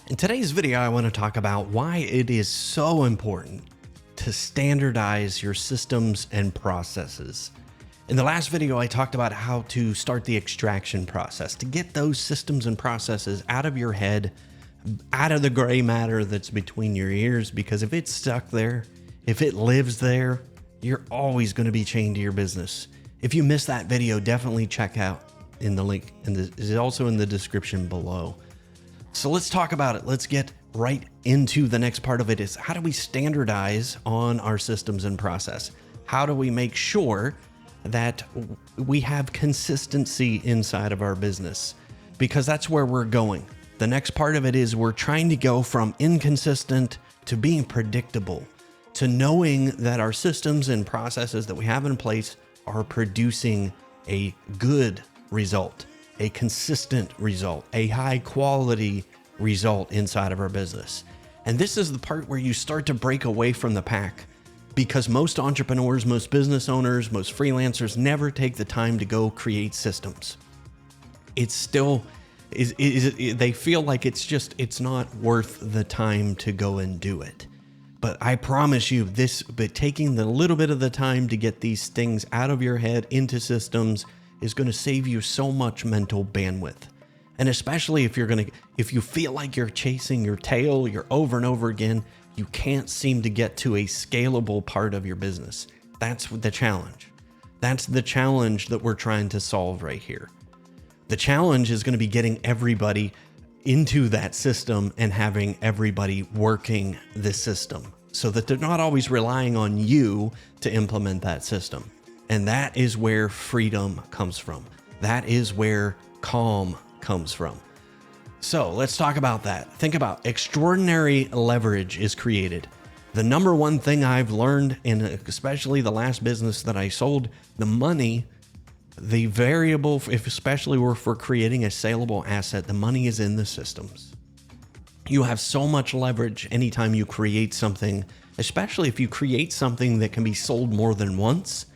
In today's video, I want to talk about why it is so important to standardize your systems and processes. In the last video, I talked about how to start the extraction process to get those systems and processes out of your head, out of the gray matter that's between your ears, because if it's stuck there, if it lives there, you're always going to be chained to your business. If you missed that video, definitely check out in the link, and it's also in the description below. So let's talk about it. Let's get right into the next part of it is how do we standardize on our systems and process? How do we make sure that we have consistency inside of our business? Because that's where we're going. The next part of it is we're trying to go from inconsistent to being predictable, to knowing that our systems and processes that we have in place are producing a good result, a consistent result, a high quality result inside of our business. And this is the part where you start to break away from the pack, because most entrepreneurs, most business owners, most freelancers never take the time to go create systems. It's still, they feel like it's not worth the time to go and do it. But I promise you but taking the little bit of the time to get these things out of your head into systems is going to save you so much mental bandwidth. And especially if you feel like you're chasing your tail, you're over and over again, you can't seem to get to a scalable part of your business. That's the challenge. That's the challenge that we're trying to solve right here. The challenge is going to be getting everybody into that system and having everybody working the system so that they're not always relying on you to implement that system. And that is where freedom comes from. That is where calm comes from. So let's talk about that. Think about extraordinary leverage is created. The number one thing I've learned, in especially the last business that I sold, the money, the variable, if especially we're for creating a saleable asset, the money is in the systems. You have so much leverage anytime you create something, especially if you create something that can be sold more than once.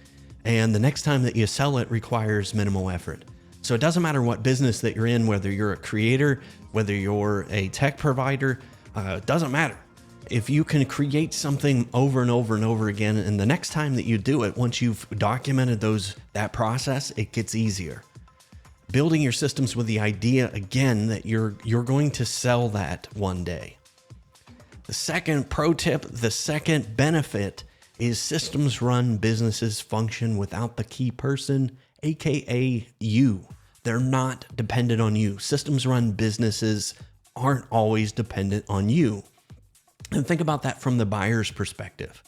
And the next time that you sell it requires minimal effort. So it doesn't matter what business that you're in, whether you're a creator, whether you're a tech provider, it doesn't matter. If you can create something over and over and over again, and the next time that you do it, once you've documented that process, it gets easier. Building your systems with the idea, again, that you're going to sell that one day. The second pro tip, the second benefit is systems run businesses function without the key person, AKA you. They're not dependent on you. Systems run businesses aren't always dependent on you. And think about that from the buyer's perspective.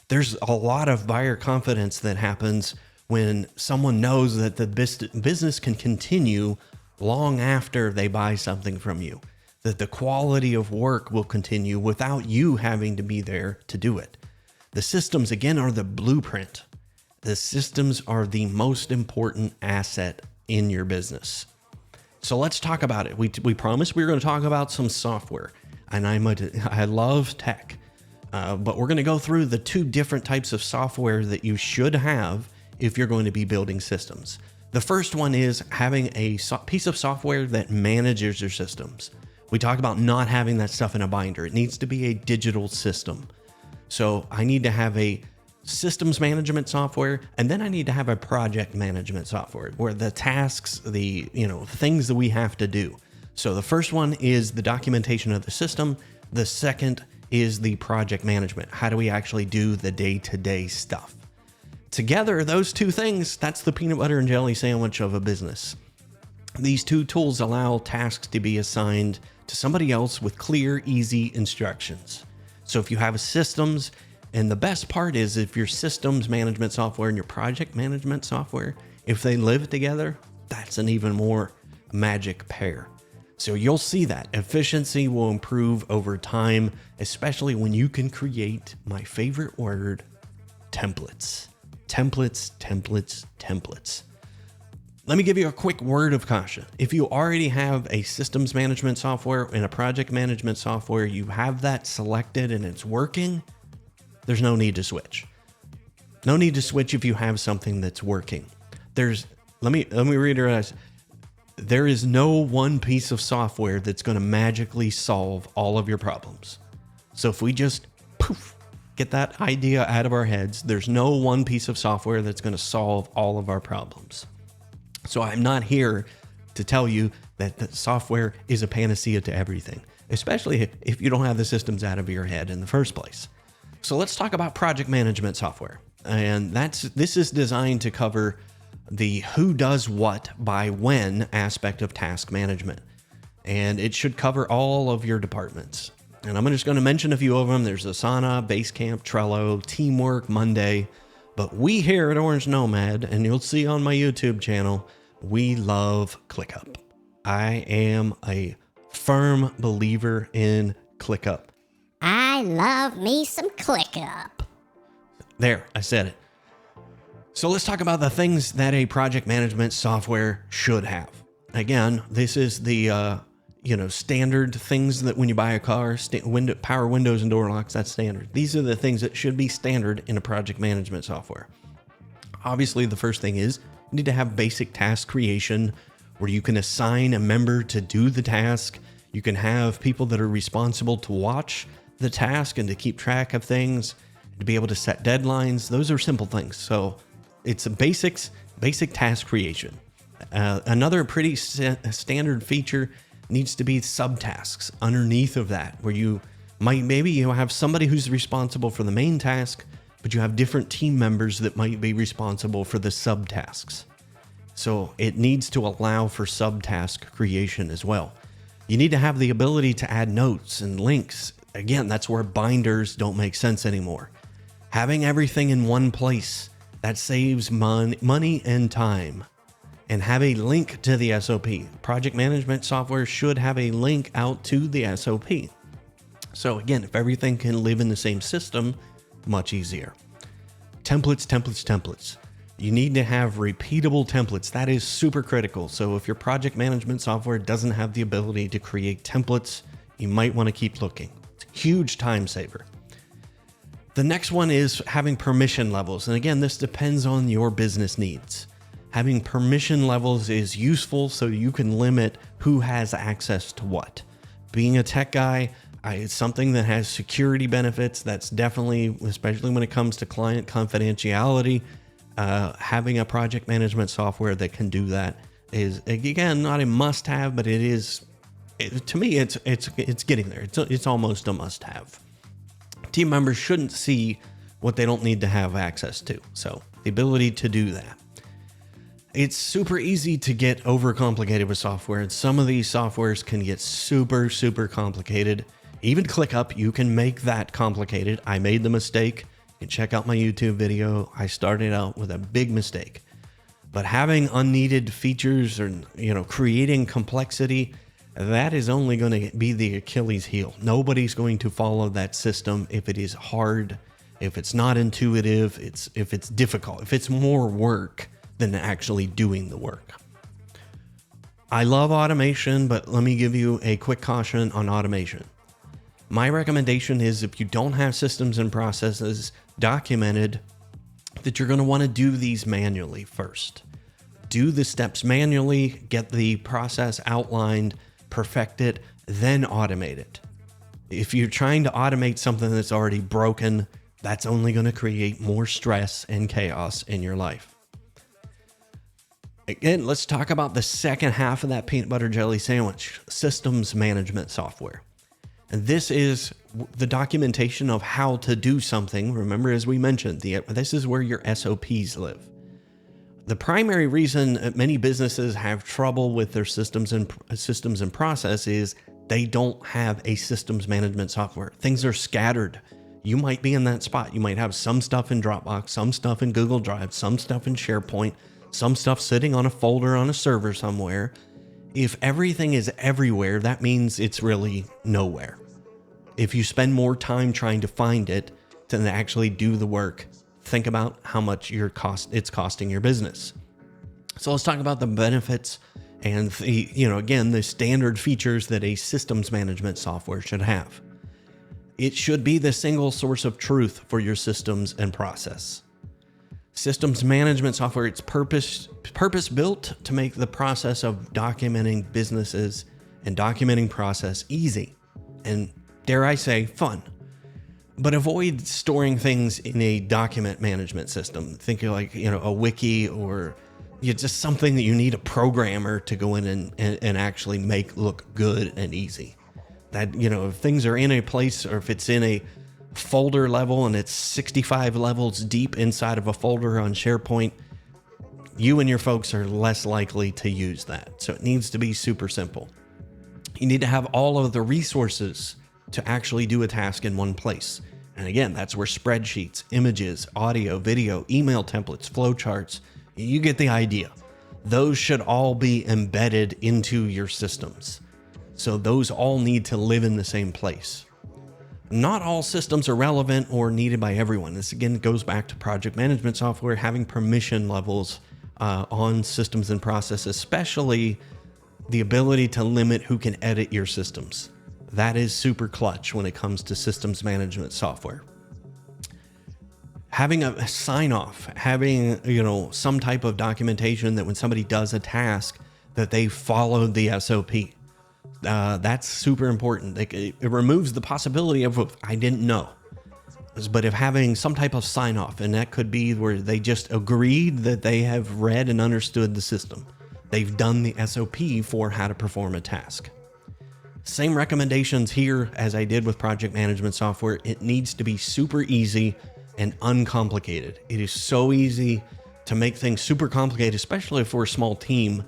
There's a lot of buyer confidence that happens when someone knows that the business can continue long after they buy something from you, that the quality of work will continue without you having to be there to do it. The systems, again, are the blueprint. The systems are the most important asset in your business. So let's talk about it. We promised we were going to talk about some software, and I love tech, but we're going to go through the two different types of software that you should have if you're going to be building systems. The first one is having a piece of software that manages your systems. We talk about not having that stuff in a binder. It needs to be a digital system. So I need to have a systems management software, and then I need to have a project management software where the tasks, the things that we have to do. So the first one is the documentation of the system. The second is the project management. How do we actually do the day-to-day stuff? Together, those two things, that's the peanut butter and jelly sandwich of a business. These two tools allow tasks to be assigned to somebody else with clear, easy instructions. So if you have systems, and the best part is if your systems management software and your project management software, if they live together, that's an even more magic pair. So you'll see that efficiency will improve over time, especially when you can create my favorite word, templates. Templates, templates, templates. Let me give you a quick word of caution. If you already have a systems management software and a project management software, you have that selected and it's working, there's no need to switch. No need to switch if you have something that's working. Let me reiterate. There is no one piece of software that's going to magically solve all of your problems. So if we just get that idea out of our heads, there's no one piece of software that's going to solve all of our problems. So I'm not here to tell you that the software is a panacea to everything, especially if you don't have the systems out of your head in the first place. So let's talk about project management software. And this is designed to cover the who does what by when aspect of task management. And it should cover all of your departments. And I'm just going to mention a few of them. There's Asana, Basecamp, Trello, Teamwork, Monday. But we here at Orange Nomad, and you'll see on my YouTube channel, we love ClickUp. I am a firm believer in ClickUp. I love me some ClickUp. There, I said it. So let's talk about the things that a project management software should have. Again, this is the standard things that when you buy a car, power windows and door locks, that's standard. These are the things that should be standard in a project management software. Obviously, the first thing is you need to have basic task creation where you can assign a member to do the task. You can have people that are responsible to watch the task and to keep track of things, to be able to set deadlines. Those are simple things. So it's a basic task creation. Another pretty standard feature needs to be subtasks underneath of that, where you have somebody who's responsible for the main task, but you have different team members that might be responsible for the subtasks. So it needs to allow for subtask creation as well. You need to have the ability to add notes and links. Again, that's where binders don't make sense anymore. Having everything in one place, that saves money and time. And have a link to the SOP. Project management software should have a link out to the SOP. So again, if everything can live in the same system, much easier. Templates. You need to have repeatable templates. That is super critical. So if your project management software doesn't have the ability to create templates, you might want to keep looking. It's a huge time saver. The next one is having permission levels. And again, this depends on your business needs. Having permission levels is useful so you can limit who has access to what. Being a tech guy, it's something that has security benefits. That's definitely, especially when it comes to client confidentiality, having a project management software that can do that is, again, not a must-have, but to me, it's getting there. It's almost a must-have. Team members shouldn't see what they don't need to have access to. So the ability to do that. It's super easy to get overcomplicated with software, and some of these softwares can get super, super complicated. Even ClickUp, you can make that complicated. I made the mistake. You can check out my YouTube video. I started out with a big mistake. But having unneeded features or, creating complexity, that is only going to be the Achilles heel. Nobody's going to follow that system if it is hard, if it's not intuitive, if it's difficult, if it's more work than actually doing the work. I love automation, but let me give you a quick caution on automation. My recommendation is if you don't have systems and processes documented, that you're going to want to do these manually first. Do the steps manually, get the process outlined, perfect it, then automate it. If you're trying to automate something that's already broken, that's only going to create more stress and chaos in your life. Again, let's talk about the second half of that peanut butter jelly sandwich, systems management software. And this is the documentation of how to do something. Remember, as we mentioned, this is where your SOPs live. The primary reason many businesses have trouble with their systems and process is they don't have a systems management software. Things are scattered. You might be in that spot. You might have some stuff in Dropbox, some stuff in Google Drive, some stuff in SharePoint, some stuff sitting on a folder on a server somewhere. If everything is everywhere, that means it's really nowhere. If you spend more time trying to find it than to actually do the work, think about how much it's costing your business. So let's talk about the benefits and the standard features that a systems management software should have. It should be the single source of truth for your systems and process. Systems management software, it's purpose built to make the process of documenting businesses and documenting process easy and, dare I say, fun. But avoid storing things in a document management system. Think of like, a wiki or just something that you need a programmer to go in and actually make look good and easy. That, if things are in a place, or if it's in a folder level and it's 65 levels deep inside of a folder on SharePoint, you and your folks are less likely to use that. So it needs to be super simple. You need to have all of the resources to actually do a task in one place. And again, that's where spreadsheets, images, audio, video, email templates, flowcharts, you get the idea. Those should all be embedded into your systems. So those all need to live in the same place. Not all systems are relevant or needed by everyone. This again goes back to project management software, having permission levels on systems and processes, especially the ability to limit who can edit your systems. That is super clutch when it comes to systems management software. Having a sign off, having, some type of documentation that when somebody does a task that they followed the SOP. That's super important. It removes the possibility of I didn't know. But if having some type of sign off, and that could be where they just agreed that they have read and understood the system. They've done the SOP for how to perform a task. Same recommendations here as I did with project management software. It needs to be super easy and uncomplicated. It is so easy to make things super complicated, especially if we're a small team.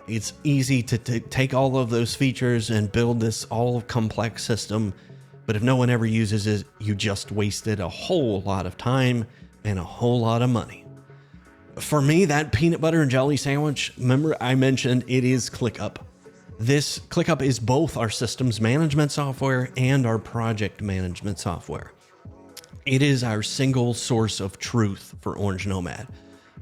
It's easy to take all of those features and build this all complex system. But if no one ever uses it, you just wasted a whole lot of time and a whole lot of money. For me, that peanut butter and jelly sandwich, remember I mentioned it is ClickUp. This ClickUp is both our systems management software and our project management software. It is our single source of truth for Orange Nomad.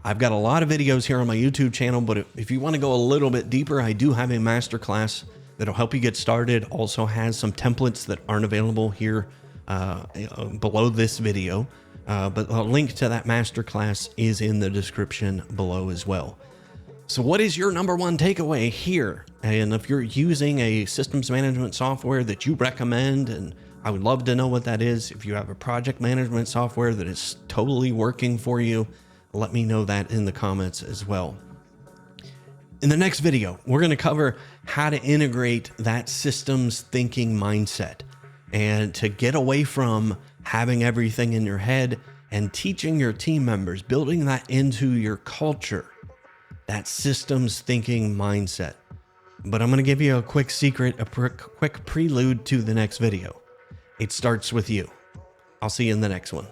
I've got a lot of videos here on my YouTube channel, but if you want to go a little bit deeper, I do have a masterclass that'll help you get started. Also has some templates that aren't available here below this video, but a link to that masterclass is in the description below as well. So what is your number one takeaway here? And if you're using a systems management software that you recommend, and I would love to know what that is. If you have a project management software that is totally working for you, let me know that in the comments as well. In the next video, we're going to cover how to integrate that systems thinking mindset and to get away from having everything in your head and teaching your team members, building that into your culture, that systems thinking mindset. But I'm going to give you a quick secret, a quick prelude to the next video. It starts with you. I'll see you in the next one.